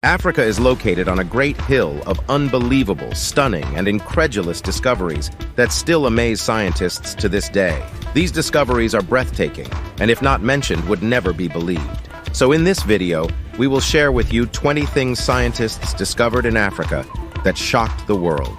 Africa is located on a great hill of unbelievable, stunning, and incredulous discoveries that still amaze scientists to this day. These discoveries are breathtaking, and if not mentioned, would never be believed. So in this video, we will share with you 20 things scientists discovered in Africa that shocked the world.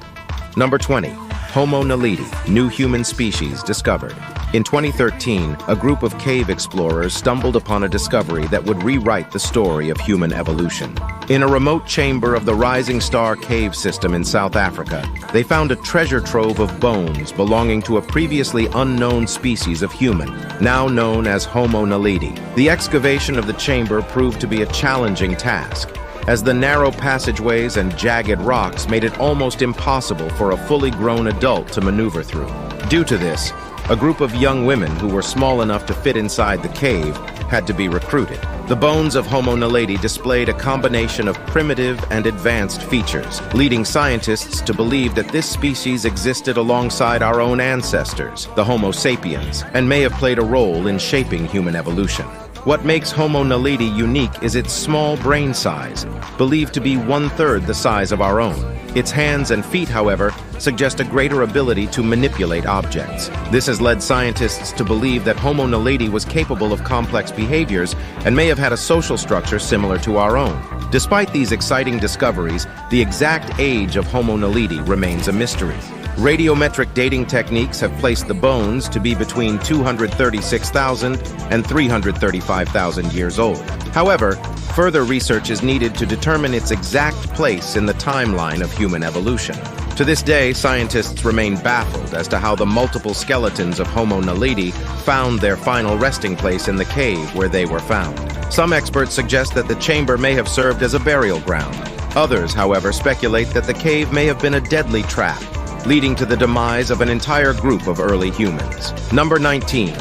Number 20. Homo naledi, new human species discovered. In 2013, a group of cave explorers stumbled upon a discovery that would rewrite the story of human evolution. In a remote chamber of the Rising Star cave system in South Africa, they found a treasure trove of bones belonging to a previously unknown species of human, now known as Homo naledi. The excavation of the chamber proved to be a challenging task, as the narrow passageways and jagged rocks made it almost impossible for a fully grown adult to maneuver through. Due to this, a group of young women who were small enough to fit inside the cave had to be recruited. The bones of Homo naledi displayed a combination of primitive and advanced features, leading scientists to believe that this species existed alongside our own ancestors, the Homo sapiens, and may have played a role in shaping human evolution. What makes Homo naledi unique is its small brain size, believed to be 1/3 the size of our own. Its hands and feet, however, suggest a greater ability to manipulate objects. This has led scientists to believe that Homo naledi was capable of complex behaviors and may have had a social structure similar to our own. Despite these exciting discoveries, the exact age of Homo naledi remains a mystery. Radiometric dating techniques have placed the bones to be between 236,000 and 335,000 years old. However, further research is needed to determine its exact place in the timeline of human evolution. To this day, scientists remain baffled as to how the multiple skeletons of Homo naledi found their final resting place in the cave where they were found. Some experts suggest that the chamber may have served as a burial ground. Others, however, speculate that the cave may have been a deadly trap, leading to the demise of an entire group of early humans. Number 19.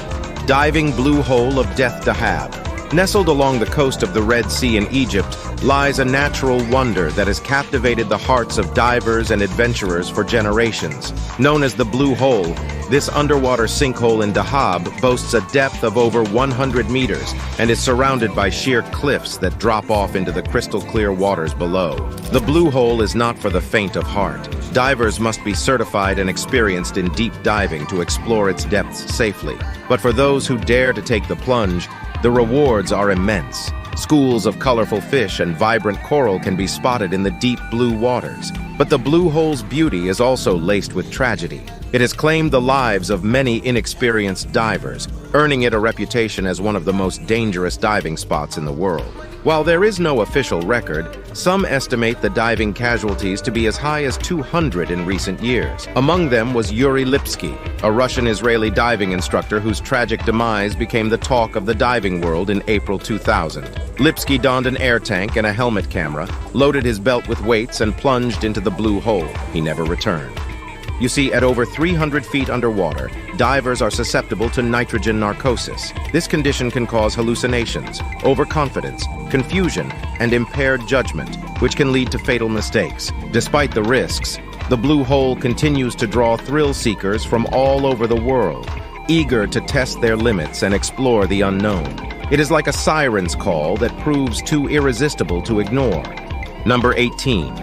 Diving blue hole of Death Dahab. Nestled along the coast of the Red Sea in Egypt lies a natural wonder that has captivated the hearts of divers and adventurers for generations. Known as the Blue Hole, this underwater sinkhole in Dahab boasts a depth of over 100 meters and is surrounded by sheer cliffs that drop off into the crystal-clear waters below. The Blue Hole is not for the faint of heart. Divers must be certified and experienced in deep diving to explore its depths safely. But for those who dare to take the plunge, the rewards are immense. Schools of colorful fish and vibrant coral can be spotted in the deep blue waters. But the Blue Hole's beauty is also laced with tragedy. It has claimed the lives of many inexperienced divers, earning it a reputation as one of the most dangerous diving spots in the world. While there is no official record, some estimate the diving casualties to be as high as 200 in recent years. Among them was Yuri Lipsky, a Russian-Israeli diving instructor whose tragic demise became the talk of the diving world in April 2000. Lipsky donned an air tank and a helmet camera, loaded his belt with weights, and plunged into the Blue Hole. He never returned. You see, at over 300 feet underwater, divers are susceptible to nitrogen narcosis. This condition can cause hallucinations, overconfidence, confusion, and impaired judgment, which can lead to fatal mistakes. Despite the risks, the Blue Hole continues to draw thrill seekers from all over the world, eager to test their limits and explore the unknown. It is like a siren's call that proves too irresistible to ignore. Number 18.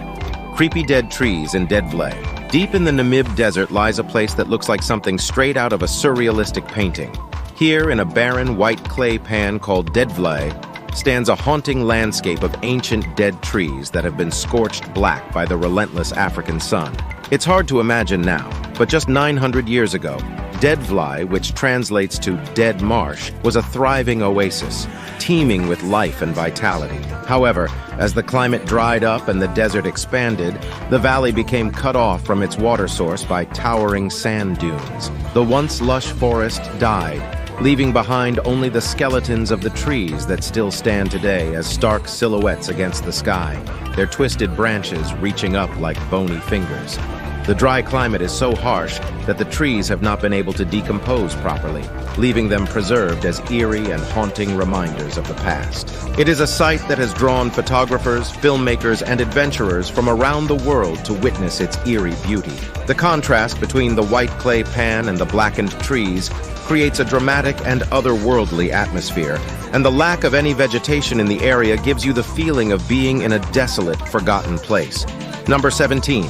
Creepy dead trees in Deadvlei. Deep in the Namib Desert lies a place that looks like something straight out of a surrealistic painting. Here, in a barren white clay pan called Deadvlei, stands a haunting landscape of ancient dead trees that have been scorched black by the relentless African sun. It's hard to imagine now, but just 900 years ago, Deadvlei, which translates to dead marsh, was a thriving oasis, teeming with life and vitality. However, as the climate dried up and the desert expanded, the valley became cut off from its water source by towering sand dunes. The once lush forest died, leaving behind only the skeletons of the trees that still stand today as stark silhouettes against the sky, their twisted branches reaching up like bony fingers. The dry climate is so harsh that the trees have not been able to decompose properly, leaving them preserved as eerie and haunting reminders of the past. It is a sight that has drawn photographers, filmmakers, and adventurers from around the world to witness its eerie beauty. The contrast between the white clay pan and the blackened trees creates a dramatic and otherworldly atmosphere, and the lack of any vegetation in the area gives you the feeling of being in a desolate, forgotten place. Number 17.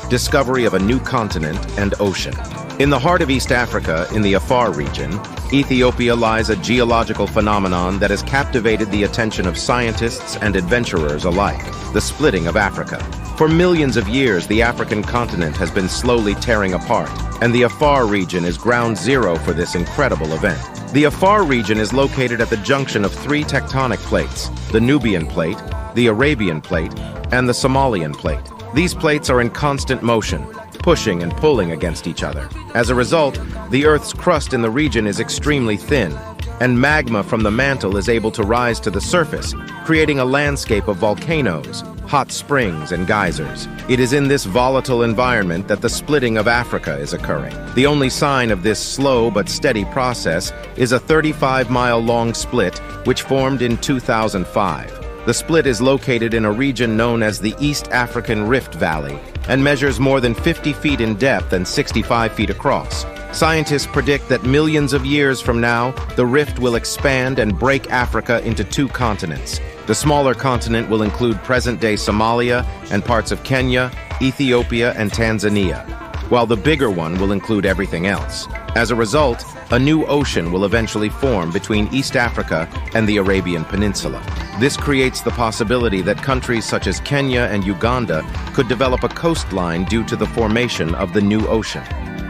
Discovery of a new continent and ocean. In the heart of East Africa, in the Afar region, Ethiopia lies a geological phenomenon that has captivated the attention of scientists and adventurers alike: the splitting of Africa. For millions of years, the African continent has been slowly tearing apart, and the Afar region is ground zero for this incredible event. The Afar region is located at the junction of three tectonic plates: the Nubian Plate, the Arabian Plate, and the Somalian Plate. These plates are in constant motion, pushing and pulling against each other. As a result, the Earth's crust in the region is extremely thin, and magma from the mantle is able to rise to the surface, creating a landscape of volcanoes, hot springs, and geysers. It is in this volatile environment that the splitting of Africa is occurring. The only sign of this slow but steady process is a 35-mile-long split which formed in 2005. The split is located in a region known as the East African Rift Valley and measures more than 50 feet in depth and 65 feet across. Scientists predict that millions of years from now, the rift will expand and break Africa into two continents. The smaller continent will include present-day Somalia and parts of Kenya, Ethiopia, and Tanzania, while the bigger one will include everything else. As a result, a new ocean will eventually form between East Africa and the Arabian Peninsula. This creates the possibility that countries such as Kenya and Uganda could develop a coastline due to the formation of the new ocean.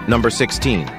Number 16.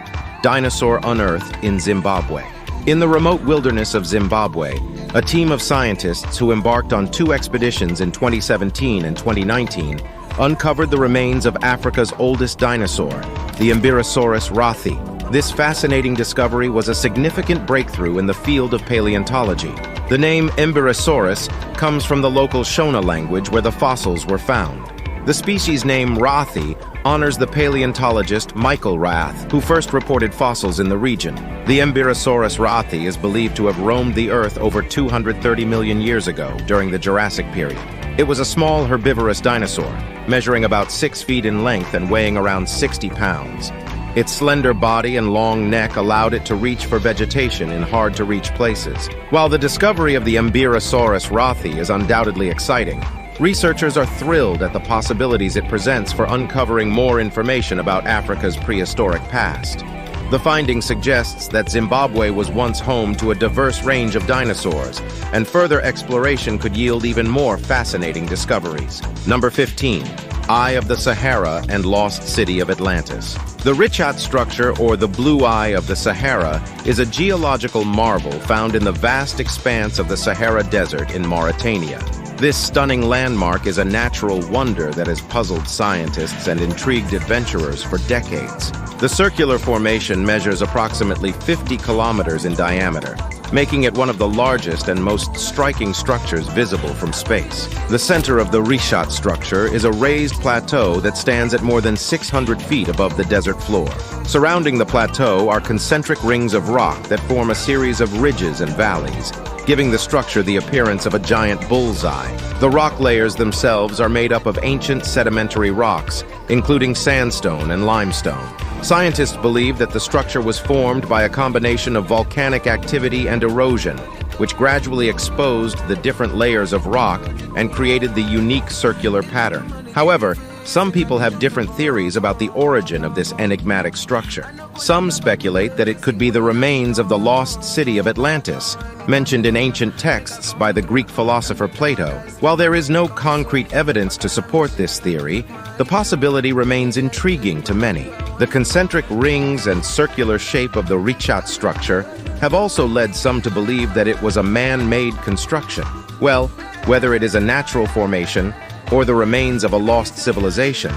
Dinosaur unearthed in Zimbabwe. In the remote wilderness of Zimbabwe, a team of scientists who embarked on two expeditions in 2017 and 2019 uncovered the remains of Africa's oldest dinosaur, the Imbirosaurus rathi. This fascinating discovery was a significant breakthrough in the field of paleontology. The name Imbirosaurus comes from the local Shona language where the fossils were found. The species name rathi honors the paleontologist Michael Rath, who first reported fossils in the region. The Imbirosaurus rathi is believed to have roamed the Earth over 230 million years ago during the Jurassic period. It was a small herbivorous dinosaur, measuring about 6 feet in length and weighing around 60 pounds. Its slender body and long neck allowed it to reach for vegetation in hard-to-reach places. While the discovery of the Imbirosaurus rathi is undoubtedly exciting, researchers are thrilled at the possibilities it presents for uncovering more information about Africa's prehistoric past. The finding suggests that Zimbabwe was once home to a diverse range of dinosaurs, and further exploration could yield even more fascinating discoveries. Number 15. Eye of the Sahara and Lost City of Atlantis. The Richat structure, or the Blue Eye of the Sahara, is a geological marvel found in the vast expanse of the Sahara Desert in Mauritania. This stunning landmark is a natural wonder that has puzzled scientists and intrigued adventurers for decades. The circular formation measures approximately 50 kilometers in diameter, making it one of the largest and most striking structures visible from space. The center of the Richat structure is a raised plateau that stands at more than 600 feet above the desert floor. Surrounding the plateau are concentric rings of rock that form a series of ridges and valleys, giving the structure the appearance of a giant bullseye. The rock layers themselves are made up of ancient sedimentary rocks, including sandstone and limestone. Scientists believe that the structure was formed by a combination of volcanic activity and erosion, which gradually exposed the different layers of rock and created the unique circular pattern. However, some people have different theories about the origin of this enigmatic structure. Some speculate that it could be the remains of the lost city of Atlantis, mentioned in ancient texts by the Greek philosopher Plato. While there is no concrete evidence to support this theory, the possibility remains intriguing to many. The concentric rings and circular shape of the Richat structure have also led some to believe that it was a man-made construction. Well, whether it is a natural formation or the remains of a lost civilization,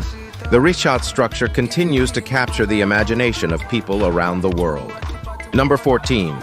the Richat structure continues to capture the imagination of people around the world. Number 14.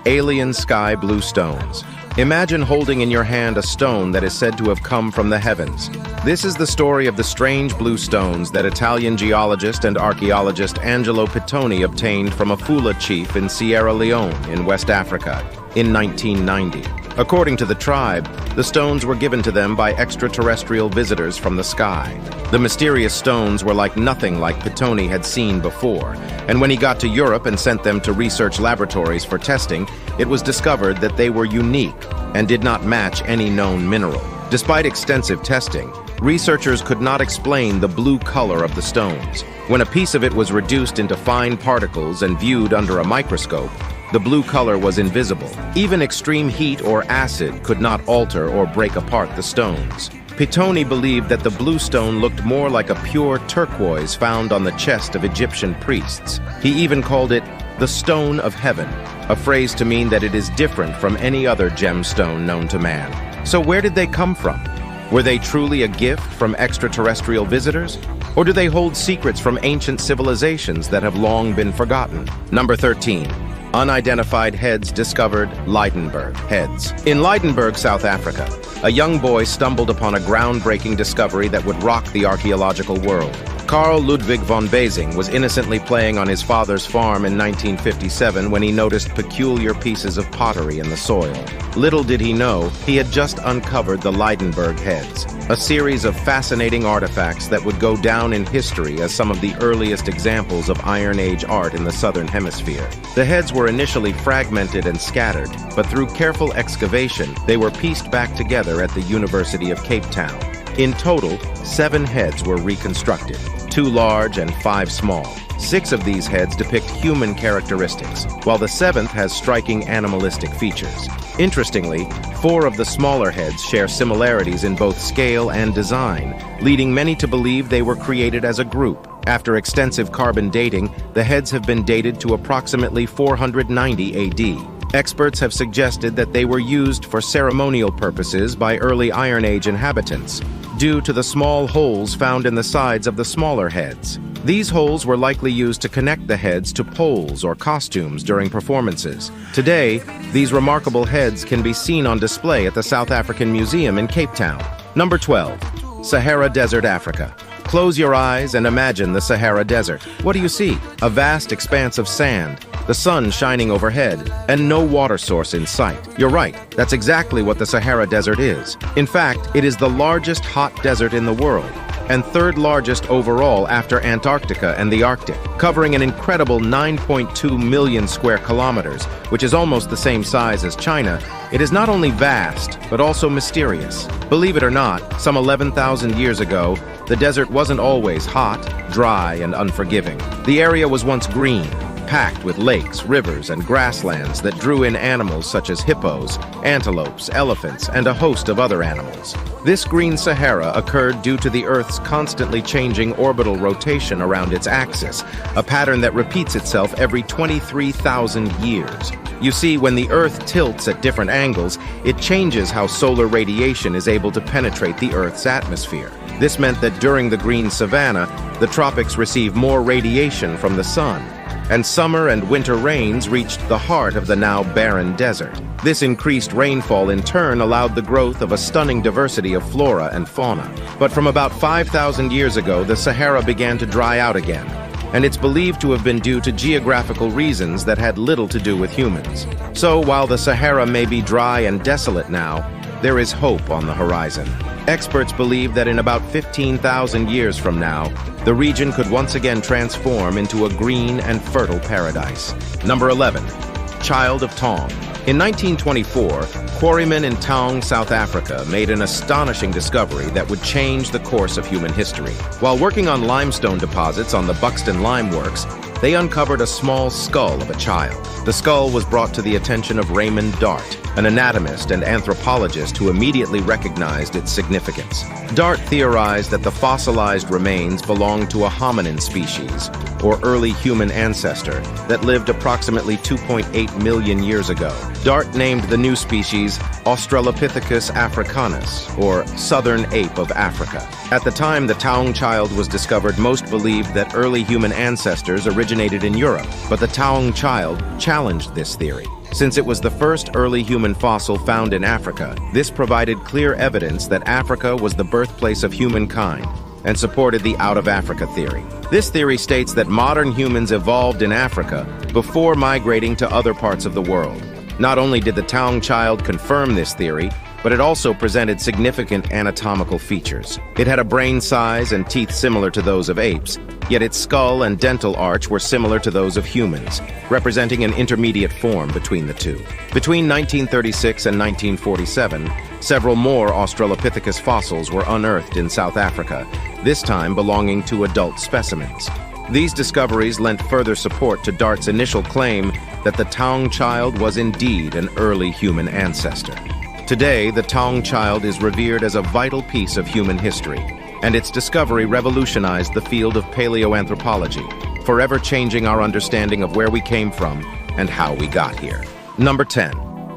Alien sky blue stones. Imagine holding in your hand a stone that is said to have come from the heavens. This is the story of the strange blue stones that Italian geologist and archaeologist Angelo Pittoni obtained from a Fula chief in Sierra Leone in West Africa in 1990. According to the tribe, the stones were given to them by extraterrestrial visitors from the sky. The mysterious stones were like nothing like Pitoni had seen before, and when he got to Europe and sent them to research laboratories for testing, it was discovered that they were unique and did not match any known mineral. Despite extensive testing, researchers could not explain the blue color of the stones. When a piece of it was reduced into fine particles and viewed under a microscope, the blue color was invisible. Even extreme heat or acid could not alter or break apart the stones. Pitoni believed that the blue stone looked more like a pure turquoise found on the chest of Egyptian priests. He even called it the stone of heaven, a phrase to mean that it is different from any other gemstone known to man. So where did they come from? Were they truly a gift from extraterrestrial visitors? Or do they hold secrets from ancient civilizations that have long been forgotten? Number 13. Unidentified heads discovered, Lydenburg heads. In Lydenburg, South Africa, a young boy stumbled upon a groundbreaking discovery that would rock the archaeological world. Carl Ludwig von Basing was innocently playing on his father's farm in 1957 when he noticed peculiar pieces of pottery in the soil. Little did he know, he had just uncovered the Lydenburg heads, a series of fascinating artifacts that would go down in history as some of the earliest examples of Iron Age art in the Southern Hemisphere. The heads were initially fragmented and scattered, but through careful excavation, they were pieced back together at the University of Cape Town. In total, 7 heads were reconstructed, 2 large and 5 small. 6 of these heads depict human characteristics, while the 7th has striking animalistic features. Interestingly, 4 of the smaller heads share similarities in both scale and design, leading many to believe they were created as a group. After extensive carbon dating, the heads have been dated to approximately 490 AD. Experts have suggested that they were used for ceremonial purposes by early Iron Age inhabitants, due to the small holes found in the sides of the smaller heads. These holes were likely used to connect the heads to poles or costumes during performances. Today, these remarkable heads can be seen on display at the South African Museum in Cape Town. Number 12. Sahara Desert, Africa. Close your eyes and imagine the Sahara Desert. What do you see? A vast expanse of sand, the sun shining overhead, and no water source in sight. You're right, that's exactly what the Sahara Desert is. In fact, it is the largest hot desert in the world, and 3rd largest overall after Antarctica and the Arctic, covering an incredible 9.2 million square kilometers, which is almost the same size as China. It is not only vast, but also mysterious. Believe it or not, some 11,000 years ago, the desert wasn't always hot, dry, and unforgiving. The area was once green, packed with lakes, rivers, and grasslands that drew in animals such as hippos, antelopes, elephants, and a host of other animals. This green Sahara occurred due to the Earth's constantly changing orbital rotation around its axis, a pattern that repeats itself every 23,000 years. You see, when the Earth tilts at different angles, it changes how solar radiation is able to penetrate the Earth's atmosphere. This meant that during the green savanna, the tropics receive more radiation from the sun, and summer and winter rains reached the heart of the now barren desert. This increased rainfall in turn allowed the growth of a stunning diversity of flora and fauna. But from about 5,000 years ago, the Sahara began to dry out again, and it's believed to have been due to geographical reasons that had little to do with humans. So while the Sahara may be dry and desolate now, there is hope on the horizon. Experts believe that in about 15,000 years from now, the region could once again transform into a green and fertile paradise. Number 11. Child of Tong. In 1924, quarrymen in Taung, South Africa made an astonishing discovery that would change the course of human history. While working on limestone deposits on the Buxton Lime Works, they uncovered a small skull of a child. The skull was brought to the attention of Raymond Dart, an anatomist and anthropologist who immediately recognized its significance. Dart theorized that the fossilized remains belonged to a hominin species, or early human ancestor, that lived approximately 2.8 million years ago. Dart named the new species Australopithecus africanus, or Southern Ape of Africa. At the time the Taung child was discovered, most believed that early human ancestors originated in Europe, but the Taung child challenged this theory. Since it was the first early human fossil found in Africa, this provided clear evidence that Africa was the birthplace of humankind and supported the out-of-Africa theory. This theory states that modern humans evolved in Africa before migrating to other parts of the world. Not only did the Taung child confirm this theory, but it also presented significant anatomical features. It had a brain size and teeth similar to those of apes, yet its skull and dental arch were similar to those of humans, representing an intermediate form between the two. Between 1936 and 1947, several more Australopithecus fossils were unearthed in South Africa, this time belonging to adult specimens. These discoveries lent further support to Dart's initial claim that the Taung child was indeed an early human ancestor. Today, the Taung child is revered as a vital piece of human history, and its discovery revolutionized the field of paleoanthropology, forever changing our understanding of where we came from and how we got here. Number 10.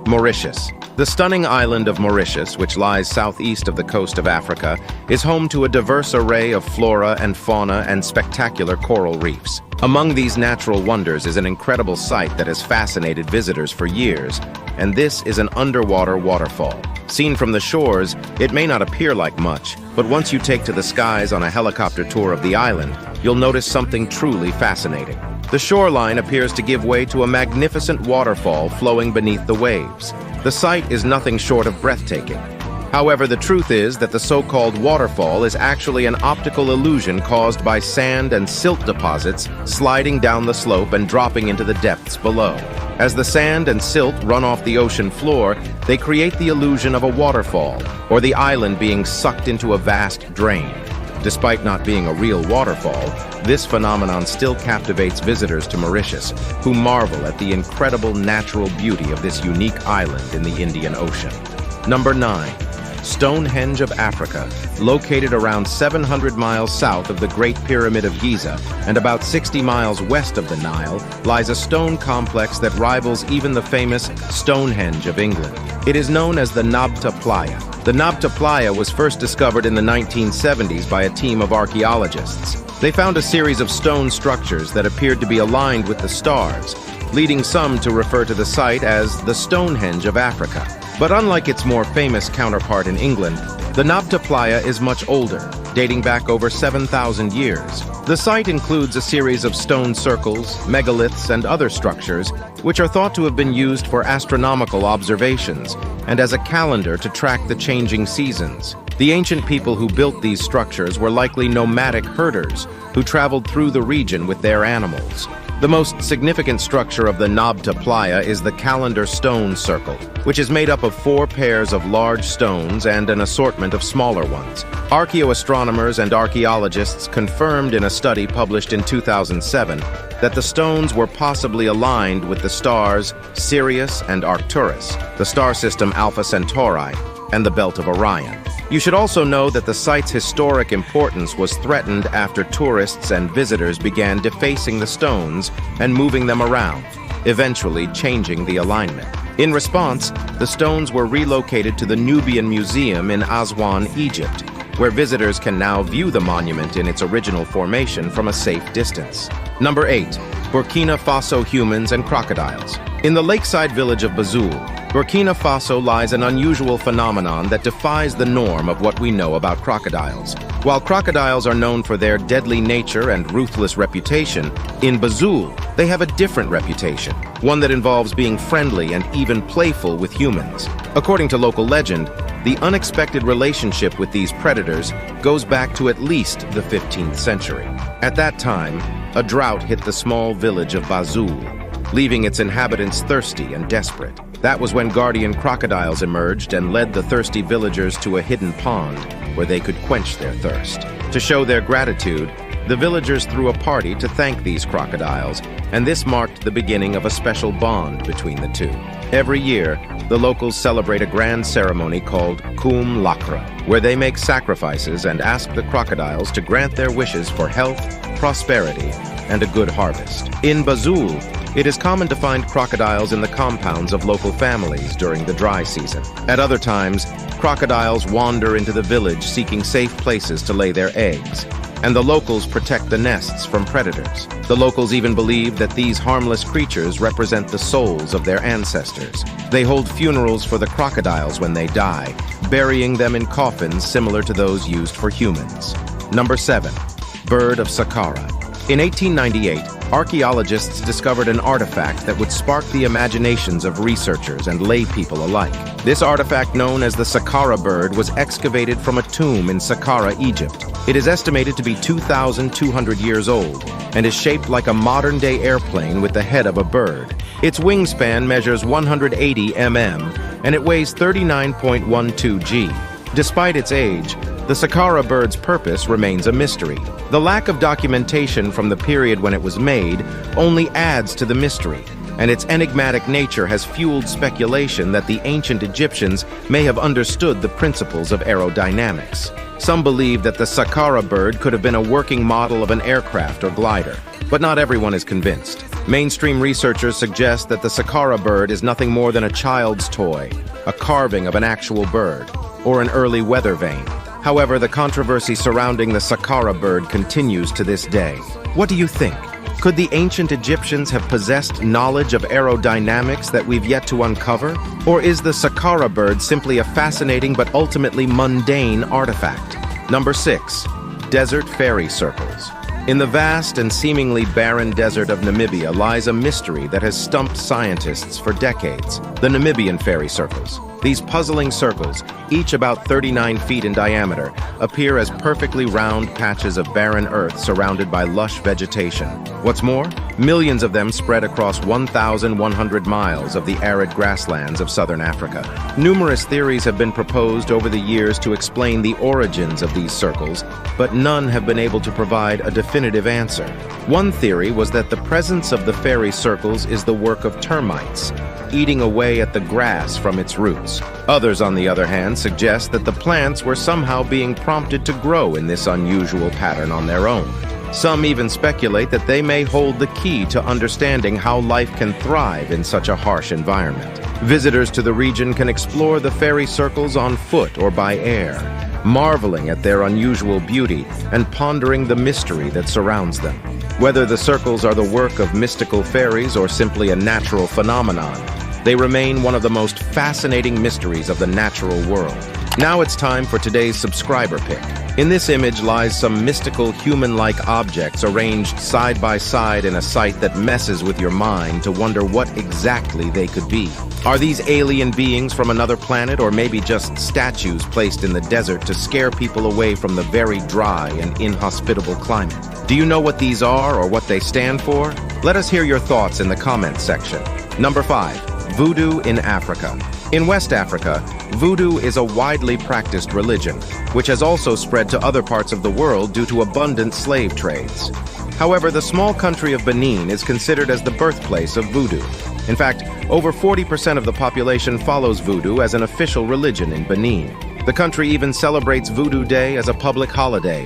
Mauritius. The stunning island of Mauritius, which lies southeast of the coast of Africa, is home to a diverse array of flora and fauna and spectacular coral reefs. Among these natural wonders is an incredible sight that has fascinated visitors for years, and this is an underwater waterfall. Seen from the shores, it may not appear like much, but once you take to the skies on a helicopter tour of the island, you'll notice something truly fascinating. The shoreline appears to give way to a magnificent waterfall flowing beneath the waves. The sight is nothing short of breathtaking. However, the truth is that the so-called waterfall is actually an optical illusion caused by sand and silt deposits sliding down the slope and dropping into the depths below. As the sand and silt run off the ocean floor, they create the illusion of a waterfall, or the island being sucked into a vast drain. Despite not being a real waterfall, this phenomenon still captivates visitors to Mauritius, who marvel at the incredible natural beauty of this unique island in the Indian Ocean. Number 9. Stonehenge of Africa. Located around 700 miles south of the Great Pyramid of Giza and about 60 miles west of the Nile, lies a stone complex that rivals even the famous Stonehenge of England. It is known as the Nabta Playa. The Nabta Playa was first discovered in the 1970s by a team of archaeologists. They found a series of stone structures that appeared to be aligned with the stars, leading some to refer to the site as the Stonehenge of Africa. But unlike its more famous counterpart in England, the Nabta Playa is much older, dating back over 7,000 years. The site includes a series of stone circles, megaliths, and other structures, which are thought to have been used for astronomical observations and as a calendar to track the changing seasons. The ancient people who built these structures were likely nomadic herders who traveled through the region with their animals. The most significant structure of the Nabta Playa is the calendar stone circle, which is made up of 4 pairs of large stones and an assortment of smaller ones. Archaeoastronomers and archaeologists confirmed in a study published in 2007 that the stones were possibly aligned with the stars Sirius and Arcturus, the star system Alpha Centauri, and the belt of Orion. You should also know that the site's historic importance was threatened after tourists and visitors began defacing the stones and moving them around, eventually changing the alignment. In response, the stones were relocated to the Nubian Museum in Aswan, Egypt, where visitors can now view the monument in its original formation from a safe distance. Number 8. Burkina Faso humans and crocodiles. In the lakeside village of Banjul, Burkina Faso lies an unusual phenomenon that defies the norm of what we know about crocodiles. While crocodiles are known for their deadly nature and ruthless reputation, in Banjul, they have a different reputation, one that involves being friendly and even playful with humans. According to local legend, the unexpected relationship with these predators goes back to at least the 15th century. At that time, a drought hit the small village of Banjul, leaving its inhabitants thirsty and desperate. That was when guardian crocodiles emerged and led the thirsty villagers to a hidden pond where they could quench their thirst. To show their gratitude, the villagers threw a party to thank these crocodiles, and this marked the beginning of a special bond between the two. Every year, the locals celebrate a grand ceremony called Kum Lakra, where they make sacrifices and ask the crocodiles to grant their wishes for health, prosperity, and a good harvest. In Banjul, it is common to find crocodiles in the compounds of local families during the dry season. At other times, crocodiles wander into the village seeking safe places to lay their eggs, and the locals protect the nests from predators. The locals even believe that these harmless creatures represent the souls of their ancestors. They hold funerals for the crocodiles when they die, burying them in coffins similar to those used for humans. Number 7. Bird of Saqqara. In 1898, archaeologists discovered an artifact that would spark the imaginations of researchers and lay people alike. This artifact, known as the Saqqara bird, was excavated from a tomb in Saqqara, Egypt. It is estimated to be 2,200 years old and is shaped like a modern-day airplane with the head of a bird. Its wingspan measures 180 mm and it weighs 39.12 g. Despite its age, the Saqqara bird's purpose remains a mystery. The lack of documentation from the period when it was made only adds to the mystery, and its enigmatic nature has fueled speculation that the ancient Egyptians may have understood the principles of aerodynamics. Some believe that the Saqqara bird could have been a working model of an aircraft or glider, but not everyone is convinced. Mainstream researchers suggest that the Saqqara bird is nothing more than a child's toy, a carving of an actual bird, or an early weather vane. However, the controversy surrounding the Saqqara bird continues to this day. What do you think? Could the ancient Egyptians have possessed knowledge of aerodynamics that we've yet to uncover? Or is the Saqqara bird simply a fascinating but ultimately mundane artifact? Number 6. Desert fairy circles. In the vast and seemingly barren desert of Namibia lies a mystery that has stumped scientists for decades: the Namibian fairy circles. These puzzling circles, each about 39 feet in diameter, appear as perfectly round patches of barren earth surrounded by lush vegetation. What's more, millions of them spread across 1,100 miles of the arid grasslands of southern Africa. Numerous theories have been proposed over the years to explain the origins of these circles, but none have been able to provide a definitive answer. One theory was that the presence of the fairy circles is the work of termites, eating away at the grass from its roots. Others, on the other hand, suggest that the plants were somehow being prompted to grow in this unusual pattern on their own. Some even speculate that they may hold the key to understanding how life can thrive in such a harsh environment. Visitors to the region can explore the fairy circles on foot or by air, marveling at their unusual beauty and pondering the mystery that surrounds them. Whether the circles are the work of mystical fairies or simply a natural phenomenon, they remain one of the most fascinating mysteries of the natural world. Now it's time for today's subscriber pick. In this image lies some mystical human-like objects arranged side by side in a sight that messes with your mind to wonder what exactly they could be. Are these alien beings from another planet, or maybe just statues placed in the desert to scare people away from the very dry and inhospitable climate? Do you know what these are or what they stand for? Let us hear your thoughts in the comments section. Number 5. Voodoo in Africa. In West Africa, voodoo is a widely practiced religion, which has also spread to other parts of the world due to abundant slave trades. However, the small country of Benin is considered as the birthplace of voodoo. In fact, over 40% of the population follows voodoo as an official religion in Benin. The country even celebrates Voodoo Day as a public holiday,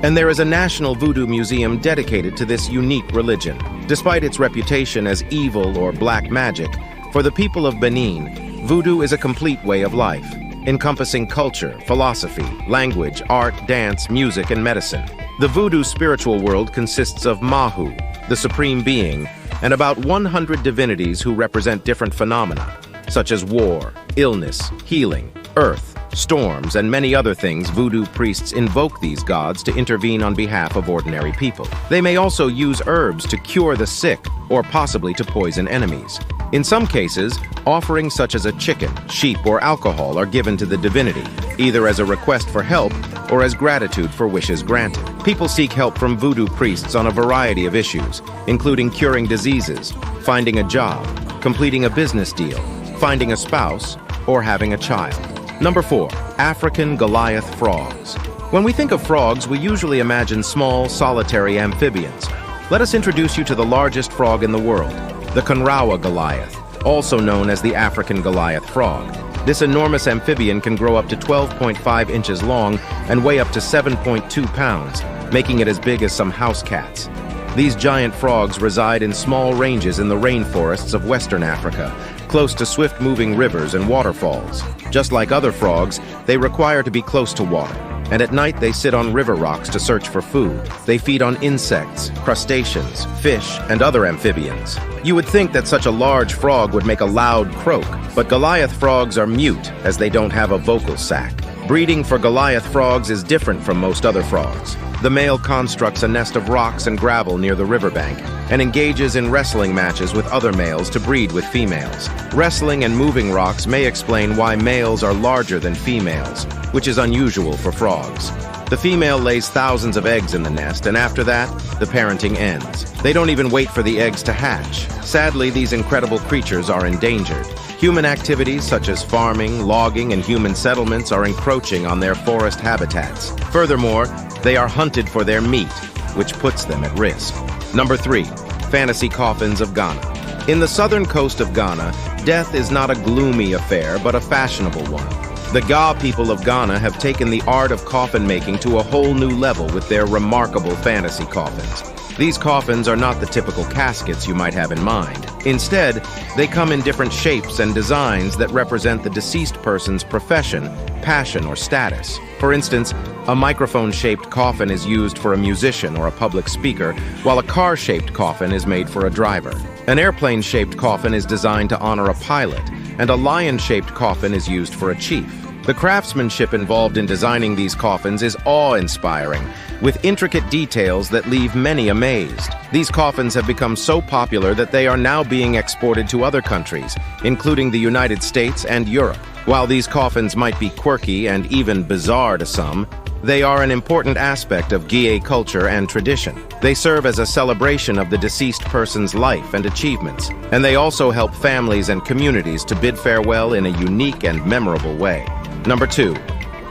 and there is a national voodoo museum dedicated to this unique religion. Despite its reputation as evil or black magic, for the people of Benin, voodoo is a complete way of life, encompassing culture, philosophy, language, art, dance, music, and medicine. The voodoo spiritual world consists of Mahu, the supreme being, and about 100 divinities who represent different phenomena, such as war, illness, healing, earth, storms, and many other things. Voodoo priests invoke these gods to intervene on behalf of ordinary people. They may also use herbs to cure the sick or possibly to poison enemies. In some cases, offerings such as a chicken, sheep, or alcohol are given to the divinity, either as a request for help or as gratitude for wishes granted. People seek help from voodoo priests on a variety of issues, including curing diseases, finding a job, completing a business deal, finding a spouse, or having a child. Number 4. African Goliath frogs. When we think of frogs, we usually imagine small, solitary amphibians. Let us introduce you to the largest frog in the world, the Conrawa Goliath, also known as the African Goliath frog. This enormous amphibian can grow up to 12.5 inches long and weigh up to 7.2 pounds, making it as big as some house cats. These giant frogs reside in small ranges in the rainforests of Western Africa, close to swift-moving rivers and waterfalls. Just like other frogs, they require to be close to water, and at night they sit on river rocks to search for food. They feed on insects, crustaceans, fish, and other amphibians. You would think that such a large frog would make a loud croak, but Goliath frogs are mute as they don't have a vocal sac. Breeding for Goliath frogs is different from most other frogs. The male constructs a nest of rocks and gravel near the riverbank and engages in wrestling matches with other males to breed with females. Wrestling and moving rocks may explain why males are larger than females, which is unusual for frogs. The female lays thousands of eggs in the nest, and after that, the parenting ends. They don't even wait for the eggs to hatch. Sadly, these incredible creatures are endangered. Human activities such as farming, logging, and human settlements are encroaching on their forest habitats. Furthermore, they are hunted for their meat, which puts them at risk. Number 3. Fantasy coffins of Ghana. In the southern coast of Ghana, death is not a gloomy affair, but a fashionable one. The Ga people of Ghana have taken the art of coffin making to a whole new level with their remarkable fantasy coffins. These coffins are not the typical caskets you might have in mind. Instead, they come in different shapes and designs that represent the deceased person's profession, passion, or status. For instance, a microphone-shaped coffin is used for a musician or a public speaker, while a car-shaped coffin is made for a driver. An airplane-shaped coffin is designed to honor a pilot, and a lion-shaped coffin is used for a chief. The craftsmanship involved in designing these coffins is awe-inspiring, with intricate details that leave many amazed. These coffins have become so popular that they are now being exported to other countries, including the United States and Europe. While these coffins might be quirky and even bizarre to some, they are an important aspect of Gué culture and tradition. They serve as a celebration of the deceased person's life and achievements, and they also help families and communities to bid farewell in a unique and memorable way. Number 2.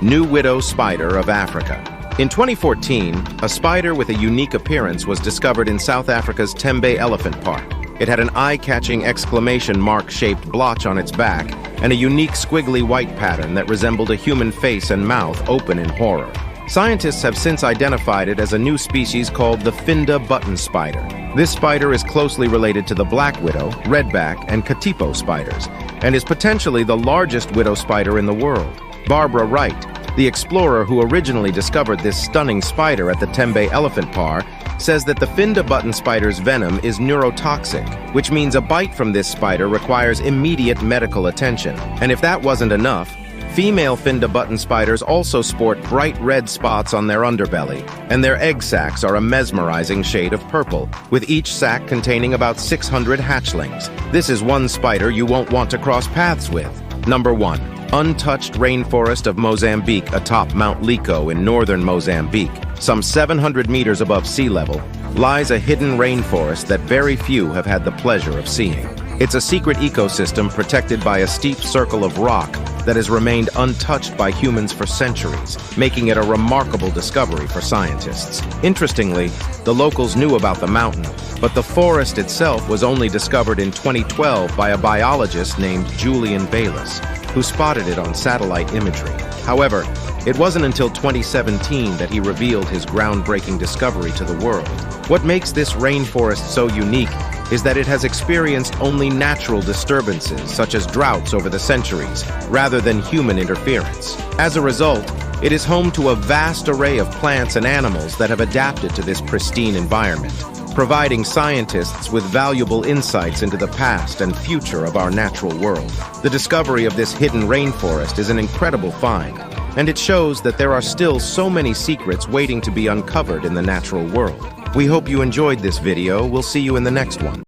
New Widow Spider of Africa. In 2014, a spider with a unique appearance was discovered in South Africa's Tembe Elephant Park. It had an eye-catching exclamation mark-shaped blotch on its back and a unique squiggly white pattern that resembled a human face and mouth open in horror. Scientists have since identified it as a new species called the Finda button spider. This spider is closely related to the black widow, redback, and katipo spiders, and is potentially the largest widow spider in the world. Barbara Wright, the explorer who originally discovered this stunning spider at the Tembe Elephant Park, says that the Finda button spider's venom is neurotoxic, which means a bite from this spider requires immediate medical attention. And if that wasn't enough, female Finda button spiders also sport bright red spots on their underbelly, and their egg sacs are a mesmerizing shade of purple, with each sac containing about 600 hatchlings. This is one spider you won't want to cross paths with. Number 1. Untouched rainforest of Mozambique atop Mount Liko in northern Mozambique. Some 700 meters above sea level, lies a hidden rainforest that very few have had the pleasure of seeing. It's a secret ecosystem protected by a steep circle of rock that has remained untouched by humans for centuries, making it a remarkable discovery for scientists. Interestingly, the locals knew about the mountain, but the forest itself was only discovered in 2012 by a biologist named Julian Bayliss, who spotted it on satellite imagery. However, it wasn't until 2017 that he revealed his groundbreaking discovery to the world. What makes this rainforest so unique is that it has experienced only natural disturbances, such as droughts over the centuries, rather than human interference. As a result, it is home to a vast array of plants and animals that have adapted to this pristine environment, providing scientists with valuable insights into the past and future of our natural world. The discovery of this hidden rainforest is an incredible find, and it shows that there are still so many secrets waiting to be uncovered in the natural world. We hope you enjoyed this video. We'll see you in the next one.